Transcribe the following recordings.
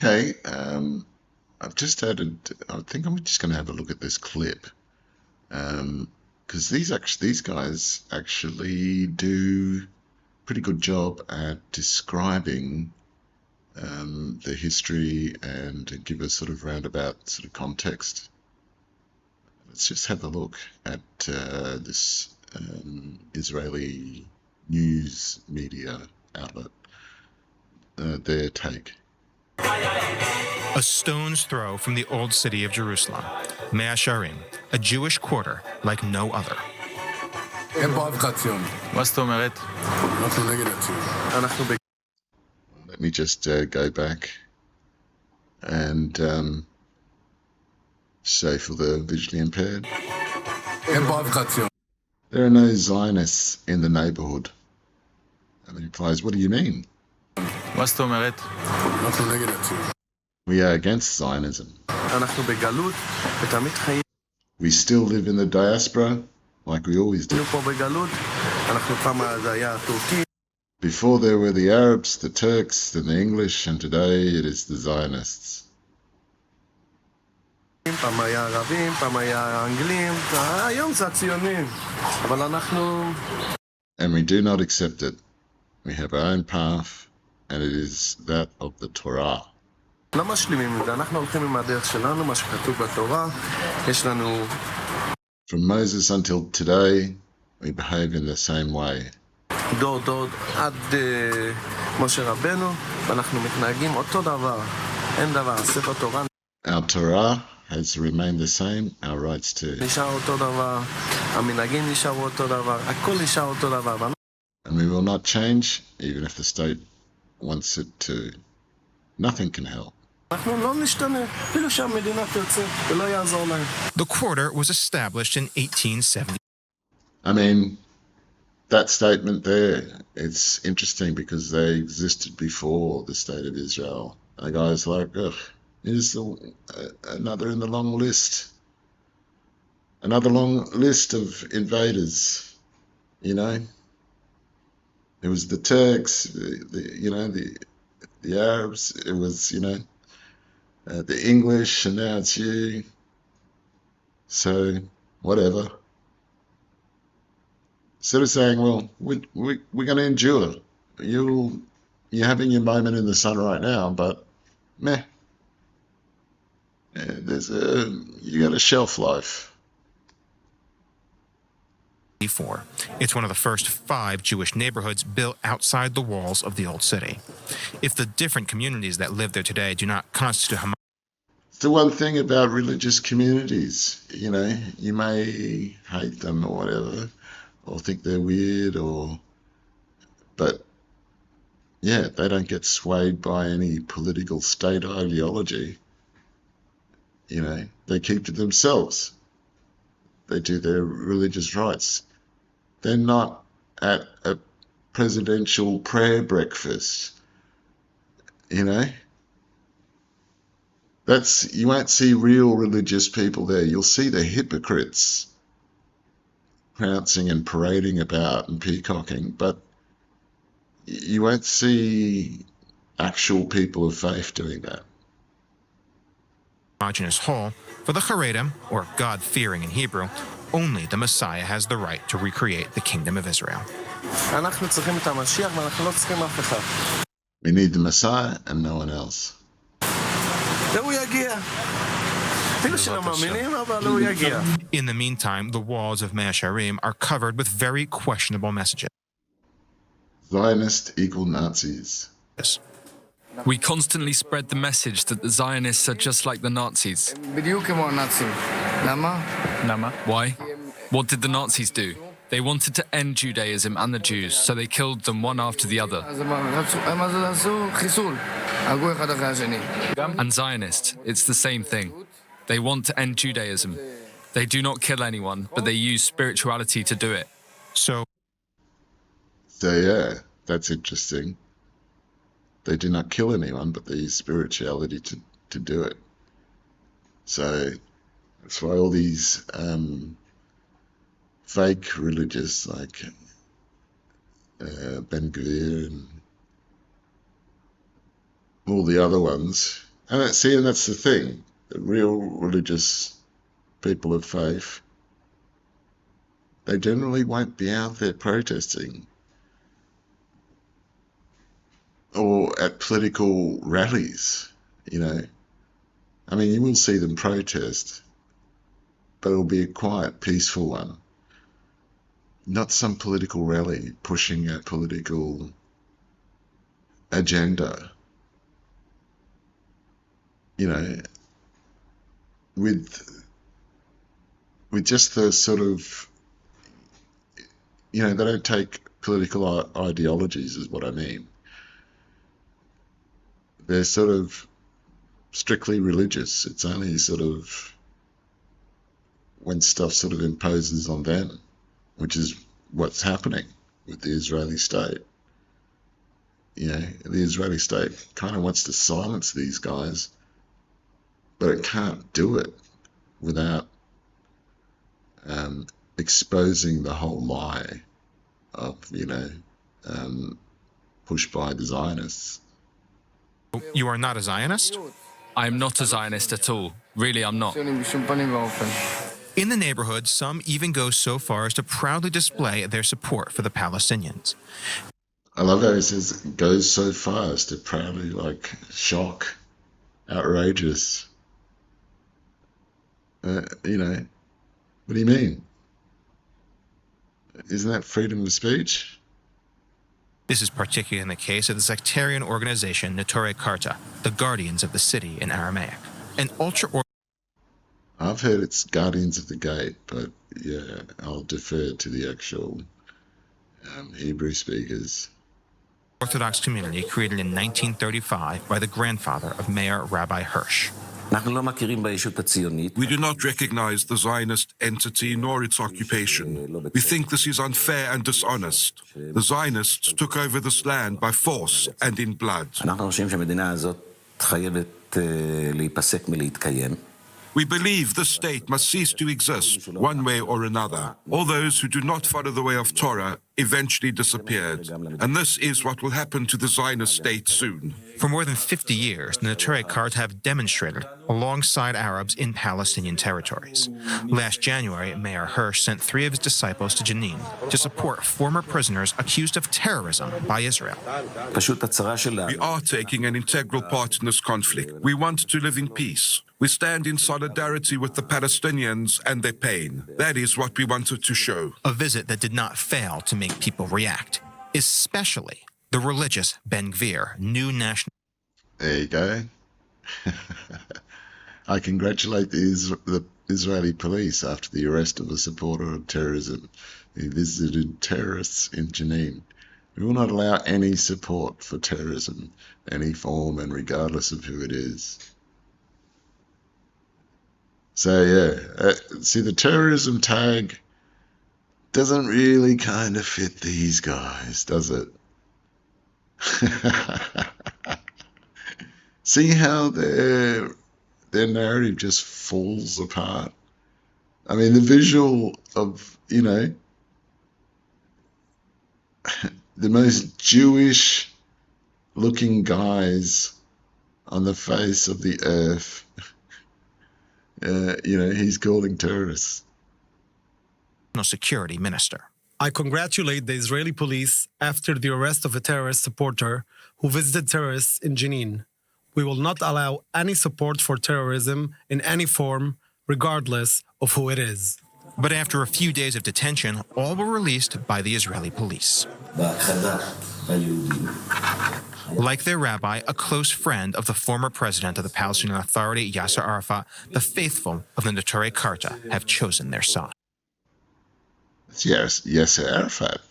Okay, I've just added. I think I'm just going to have a look at this clip, because these guys actually do a pretty good job at describing the history and give a sort of roundabout sort of context. Let's just have a look at this Israeli news media outlet, their take. A stone's throw from the old city of Jerusalem, Mea Shearim, a Jewish quarter like no other. אין פה אף אחד ציוני. מה זאת אומרת? אנחנו נגד הציוני. אנחנו Let me just go back and say for the visually impaired. אין פה אף אחד ציוני. There are no Zionists in the neighborhood. And he replies, what do you mean? מה זאת אומרת? אנחנו נגד הציוני. We are against Zionism. אנחנו בגלות, ותמיד חיינו We still live in the diaspora, like we always do. פה בגלות. אנחנו פעם זה היה הטורקים, Before there were the Arabs, the Turks, then the English, and today it is the Zionists. פעם היה ערבים, פעם היה האנגלים, היום זה הציונים. אבל אנחנו And we do not accept it. We have our own path, and it is that of the Torah. לא משלימים עם זה, אנחנו הולכים עם הדרך שלנו, מה שכתוב בתורה. יש לנו From Moses until today, we behave in the same way. דור דור עד משה רבנו, ואנחנו מתנהגים אותו דבר. אין דבר, ספר תורה Our Torah has remained the same, our rights too. נשאר אותו דבר, המנהגים נשארו אותו דבר, הכל נשאר אותו דבר. And we will not change, even if the state wants it to. Nothing can help. אנחנו לא נשתנה, אפילו שהמדינה תרצה, ולא יעזור להם. The quarter was established in 1870. I mean, that statement there, it's interesting because they existed before the state of Israel. And the guy's like, ugh, here's another in the long list. Another long list of invaders, you know. It was the Turks, the Arabs, it was, the English, and now it's you. So, whatever. Instead of saying, well, we're going to endure. You're having your moment in the sun right now, but meh. You got a shelf life. It's one of the first 5 Jewish neighborhoods built outside the walls of the old city. If the different communities that live there today do not constitute Hamas, It's the one thing about religious communities, you may hate them or whatever, or think they're weird, but yeah, they don't get swayed by any political state ideology. They keep to themselves. They do their religious rites. They're not at a presidential prayer breakfast, You won't see real religious people there. You'll see the hypocrites prancing and parading about and peacocking, but you won't see actual people of faith doing that. homogeneous whole, for the Haredim, or God-fearing in Hebrew, only the Messiah has the right to recreate the kingdom of Israel. אנחנו צריכים את המשיח, ואנחנו לא צריכים אף אחד. We need the Messiah and no one else. והוא יגיע. אפילו שלא מאמינים, אבל הוא יגיע. In the meantime, the walls of Mea Shearim are covered with very questionable messages. Zionist equal Nazis. We constantly spread the message that the Zionists are just like the Nazis. בדיוק כמו הנאצים. למה? למה? Why? What did the Nazis do? They wanted to end Judaism and the Jews, so they killed them one after the other. אז הם עשו חיסול. הרגו אחד אחרי השני. And Zionists, it's the same thing. They want to end Judaism. They do not kill anyone, but they use spirituality to do it. So Yeah, that's interesting. They do not kill anyone, but they use spirituality to do it. So that's why all these fake religious, like Ben Gvir and all the other ones, And that's the thing. The real religious people of faith, they generally won't be out there protesting or at political rallies, you know. I mean, you will see them protest, but it'll be a quiet, peaceful one. Not some political rally pushing a political agenda. You know, with just the sort of, you know, they don't take political ideologies is what I mean. They're sort of strictly religious. It's only sort of when stuff sort of imposes on them, which is what's happening with the Israeli state. You know, the Israeli state kind of wants to silence these guys, but it can't do it without exposing the whole lie of, you know, pushed by the Zionists. You are not a Zionist? I'm not a Zionist at all. Really, I'm not. בשום פנים ואופן. In the neighborhood, some even go so far as to proudly display their support for the Palestinians. I love how he says it goes so far as to proudly, like, shock, outrageous. You know, what do you mean? Isn't that freedom of speech? This is particularly in the case of the sectarian organization Neturei Karta, the Guardians of the City in Aramaic, an ultra. I've heard it's Guardians of the Gate, but yeah, I'll defer to the actual Hebrew speakers. Orthodox community created in 1935 by the grandfather of Mayor Rabbi Hirsch. We do not recognize the Zionist entity nor its occupation. We think this is unfair and dishonest. The Zionists took over this land by force and in blood. We believe this state must cease to exist, one way or another. All those who do not follow the way of Torah eventually disappeared, and this is what will happen to the Zionist state soon. For more than 50 years, the Neturei Karta have demonstrated alongside Arabs in Palestinian territories. Last January, Mayor Hirsch sent 3 of his disciples to Jenin to support former prisoners accused of terrorism by Israel. We are taking an integral part in this conflict. We want to live in peace. We stand in solidarity with the Palestinians and their pain. That is what we wanted to show. A visit that did not fail to make people react, especially the religious Ben Gvir, new national. There you go. I congratulate the Israeli police after the arrest of a supporter of terrorism who visited terrorists in Jenin. We will not allow any support for terrorism, any form and regardless of who it is. So yeah, see, the terrorism tag doesn't really kind of fit these guys, does it? See how their narrative just falls apart. I mean, the visual of, you know, the most Jewish looking guys on the face of the earth, you know, he's calling terrorists. Security minister. I congratulate the Israeli police after the arrest of a terrorist supporter who visited terrorists in Jenin. We will not allow any support for terrorism in any form, regardless of who it is. But after a few days of detention, all were released by the Israeli police. Like their rabbi, a close friend of the former president of the Palestinian Authority, Yasser Arafat, the faithful of the Neturei Karta have chosen their side. Yes, Yasser Arafat.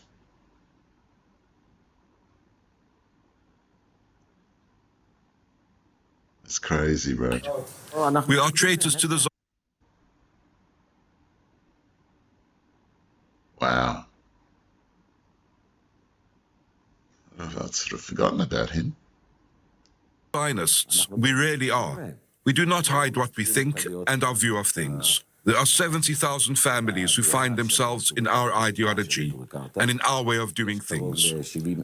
It's crazy, bro. We are traitors to the Wow. I've sort of forgotten about him. Zionists. We really are. We do not hide what we think and our view of things. There are 70,000 families who find themselves in our ideology and in our way of doing things,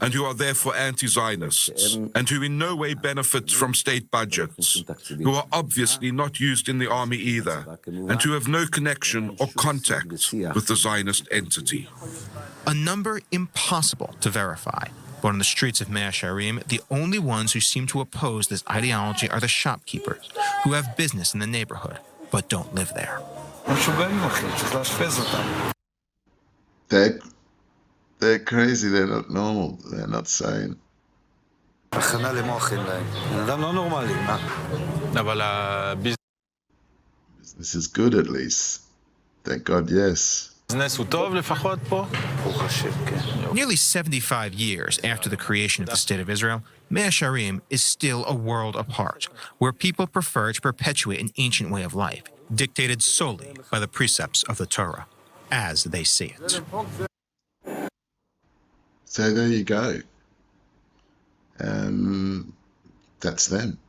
and who are therefore anti-Zionists, and who in no way benefit from state budgets, who are obviously not used in the army either, and who have no connection or contact with the Zionist entity. A number impossible to verify. But on the streets of Mea Shearim, the only ones who seem to oppose this ideology are the shopkeepers, who have business in the neighborhood, but don't live there. They're crazy. They're not normal. They're not sane. This is good, at least. Thank God, yes. Nearly 75 years after the creation of the State of Israel, Mea Shearim is still a world apart, where people prefer to perpetuate an ancient way of life, dictated solely by the precepts of the Torah, as they see it. So there you go. That's them.